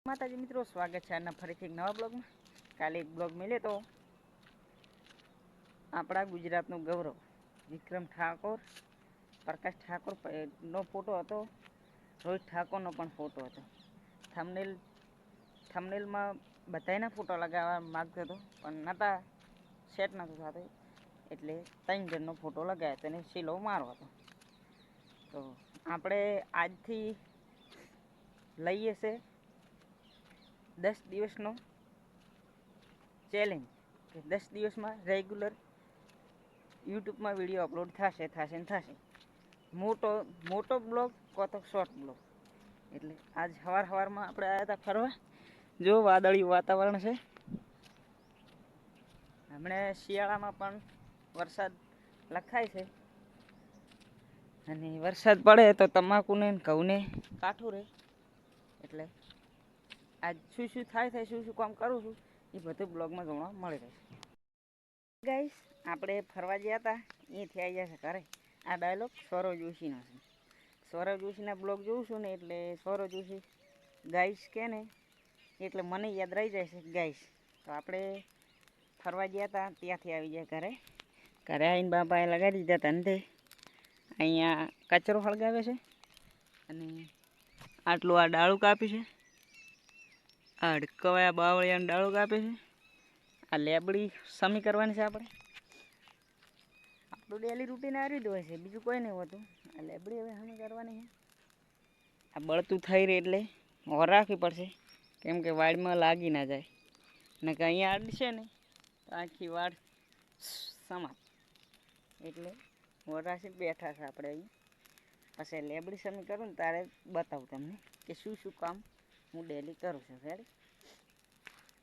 માતાજી મિત્રો, સ્વાગત છે આજના ફરીથી એક નવા બ્લોગમાં. કાલે એક બ્લોગ મળ્યો તો આપણા ગુજરાતનું ગૌરવ વિક્રમ ઠાકોર, પ્રકાશ ઠાકોરનો ફોટો હતો, રોહિત ઠાકોરનો પણ ફોટો હતો. થંબનેલમાં બધાના ફોટો લગાવવા માગતો હતો પણ નહોતા સેટ નહોતું થતું, એટલે 3 જણનો ફોટો લગાવ્યો તેને શીલો મારો હતો. તો આપણે આજથી લઈએ છે 10 દિવસનો ચેલેન્જ કે 10 દિવસમાં રેગ્યુલર યુટ્યુબમાં વિડીયો અપલોડ થશે. મોટો બ્લોગ કો તો શોર્ટ બ્લોગ. એટલે આજ સવારમાં આપણે આવ્યા હતા ફરવા. જો વાદળિયું વાતાવરણ છે. હમણાં શિયાળામાં પણ વરસાદ લખાય છે અને વરસાદ પડે તો તમાકુને ઘઉંને કાઠું રહે. એટલે આજ શું થાય શું કામ કરું છું એ બધું બ્લોગમાં જોવા મળી રહેશે. ગાઈસ, આપણે ફરવા ગયા હતા અહીંથી આવી જશે ઘરે. આ ડાયલોગ સૌરવ જોશીનો છે. સૌરવ જોશીના બ્લોગ જોઉં છું ને એટલે સૌરવ જોશી ગાઈસ કે ને એટલે મને યાદ રહી જાય છે ગાઈસ. તો આપણે ફરવા ગયા હતા ત્યાંથી આવી જાય ઘરે આવીને બાપાએ લગાવી દીધા હતા ને અહીંયા કચરો હળગાવે છે અને આટલું આ ડાળું કાપી છે, આ અડકવાયા બાવળિયાનું ડાળું કાપે છે, આ લેબડી સમી કરવાની છે. આપણું ડેલી રૂટીન આવી જ હોય છે, બીજું કોઈ નહીં હોતું. આ લેબડી હવે સમી કરવાની છે. આ બળતું થઈ રહે એટલે ઓર રાખવી પડશે, કેમ કે વાડમાં લાગી ના જાય ને કે અહીંયા અડશે ને તો આખી વાડ સમાત. એટલે ઓર રાખી બેઠા છે આપણે અહીં. પછી લેબડી સમી કરું ને તારે બતાવું તમને કે શું કામ હું ડેલી કરું છું. રેડી?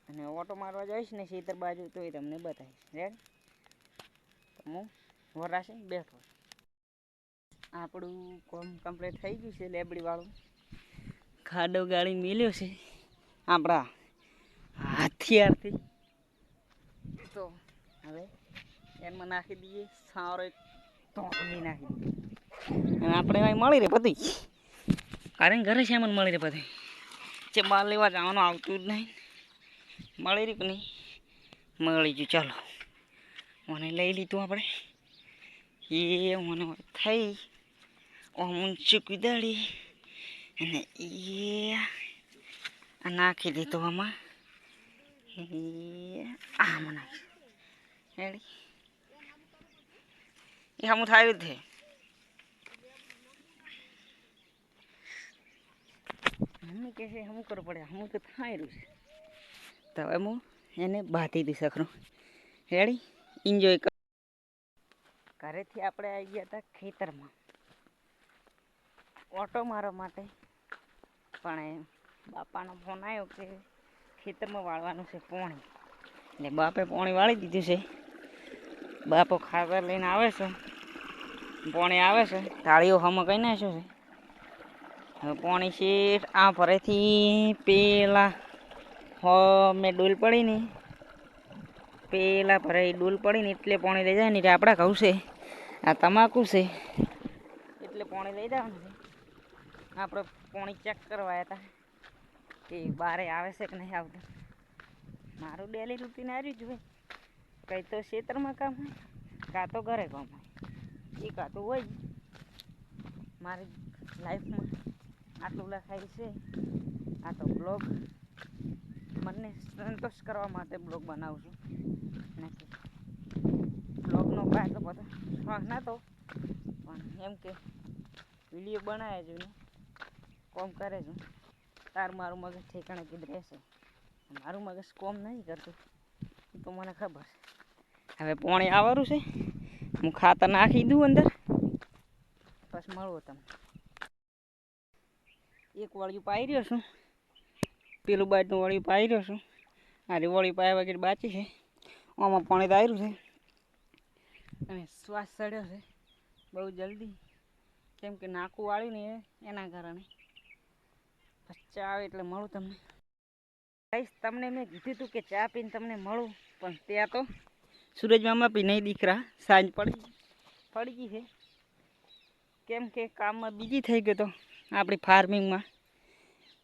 અને ઓટો મારવા જઈશ ને ખેતર બાજુ તો એ તમને બતાવીશ. રેડી? તો હું વરાશી બેઠો. આપણું કામ કમ્પ્લીટ થઈ ગયું છે. લેબડીવાળું ખાડો ગાળી મેલ્યો છે આપણા હથિયારથી. તો હવે એમાં નાખી દઈએ સારો એક ટોકની નાખી દઈએ અને આપણે અહીં મળી રહે બધી. કારણ ઘરે છે મને મળી રહે બધી. જે બહાર લેવા જવાનું આવતું જ નહીં. મળી રહ્યું કે નહીં? મળી ગયું. ચાલો, મને લઈ લીધું આપણે. એ મને થઈ ઊંચું કુદાડી અને એ નાખી દીધું આમાં. આમાં નાખી રેડી. એ હમું થાય છે. મમ્મી કહે છે હમું કરવું પડે, હમું તો થાય રહ્યું છે. તો હવે હું એને બાંધી દઈશ અખરું. રેડી? એન્જોય કર. ઘરેથી આપણે આવી ગયા હતા ખેતરમાં ઓટો મારવા માટે, પણ બાપાનો ફોન આવ્યો કે ખેતરમાં વાળવાનું છે પોણી. એટલે બાપે પોણી વાળી દીધું છે. બાપો ખાતર લઈને આવે છે, પોણી આવે છે, થાળીઓ હમો કઈ નાખ્યો છે. હવે પોણી શેઠ આ ફરેથી પેલા મેં ડોલ પડી ને પેલા ભરે ડોલ પડી ને એટલે પોણી લઈ જાય ને. એટલે આપણા ઘઉં છે, આ તમાકુ છે, એટલે પોણી લઈ જવાનું છે. આપણે પોણી ચેક કરવા આવ્યા હતા કે બારે આવે છે કે નહીં આવતું. મારું ડેલી રૂટીન આવી જ હોય. કંઈ તો ખેતરમાં કામ હોય, કાં તો ઘરે કામ હોય. એ કાં તો હોય જ મારી લાઈફમાં. આટલું લખાય છે. આ તો બ્લોગ મને સંતોષ કરવા માટે બ્લોગ બનાવું છું. નથી બ્લોગનો કાંઈ તો બધો શોખ નહોતો, પણ એમ કે વિડીયો બનાવે જોઈને કોમ કરે છું તાર મારું મગજ ઠેકાણે કીધું રહેશે. મારું મગજ કોમ નહીં કરતું એ તો મને ખબર છે. હવે પોણી આવવાનું છે, હું ખાતર નાખી દઉં અંદર, પછી મળવું તમને. એક વળિયું પાઈ રહ્યો છું, પેલું બાજુનું વળિયું પાઈ રહ્યો છું. આ વળી પાયા વગેરે બાકી છે. આમાં પાણી તો આવ્યું છે અને શ્વાસ ચડ્યો છે બહુ જલ્દી, કેમ કે નાકું વાળ્યું ને એના કારણે. પછી ચા આવે એટલે મળું તમને. તમને મેં કીધું હતું કે ચા પીને તમને મળું, પણ ત્યાં તો સૂરજ મામા પી નહીં દીકરા. સાંજ પડી ગઈ છે, કેમ કે કામમાં બીજી થઈ ગયો તો આપણી ફાર્મિંગમાં.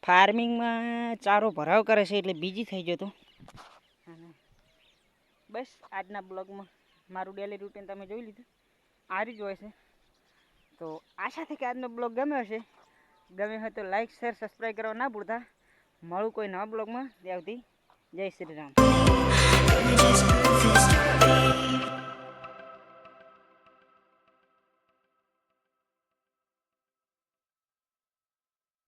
ફાર્મિંગમાં ચારો ભરાવ કરે છે એટલે બીજી થઈ ગયો તો. અને બસ આજના બ્લોગમાં મારું ડેલી રૂટીન તમે જોઈ લીધું, આ જ હોય છે. તો આશા છે કે આજનો બ્લોગ ગમ્યો હશે. ગમ્યો હોય તો લાઈક શેર સબસ્ક્રાઈબ કરવા ના ભૂલતા. મળું કોઈ નવા બ્લોગમાં. ત્યાં સુધી જય શ્રી રામ.